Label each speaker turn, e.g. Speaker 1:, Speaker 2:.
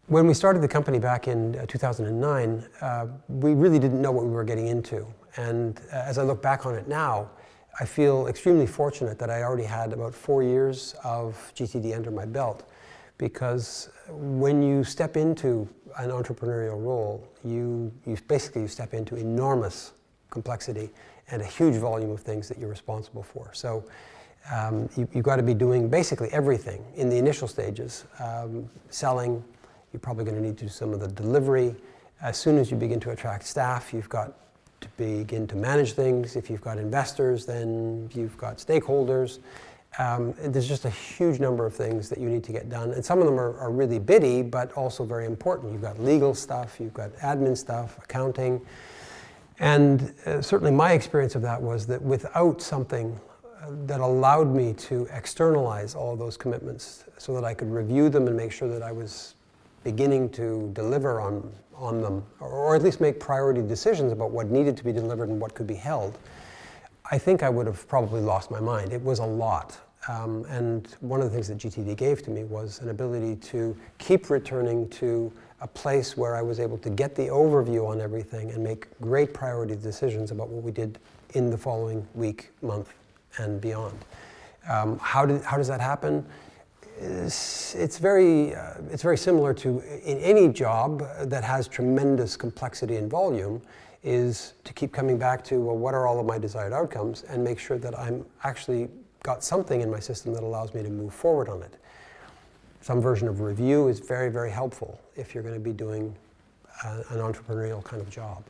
Speaker 1: When we started the company back in 2009, we really didn't know what we were getting into. And as I look back on it now, I feel extremely fortunate that I already had about 4 years of GTD under my belt, because when you step into an entrepreneurial role, you basically step into enormous complexity and a huge volume of things that you're responsible for. So you've got to be doing basically everything in the initial stages. Selling, you're probably going to need to do some of the delivery. As soon as you begin to attract staff, you've got to begin to manage things. If you've got investors, then you've got stakeholders. There's just a huge number of things that you need to get done. And some of them are really bitty, but also very important. You've got legal stuff, you've got admin stuff, accounting. And certainly my experience of that was that without something that allowed me to externalize all of those commitments so that I could review them and make sure that I was beginning to deliver on them, or at least make priority decisions about what needed to be delivered and what could be held, I think I would have probably lost my mind. It was a lot. And one of the things that GTD gave to me was an ability to keep returning to a place where I was able to get the overview on everything and make great priority decisions about what we did in the following week, month, and beyond. How does that happen? It's very similar to in any job that has tremendous complexity and volume, is to keep coming back to, well, what are all of my desired outcomes, and make sure that I'm actually got something in my system that allows me to move forward on it. Some version of review is very, very helpful if you're going to be doing an entrepreneurial kind of job.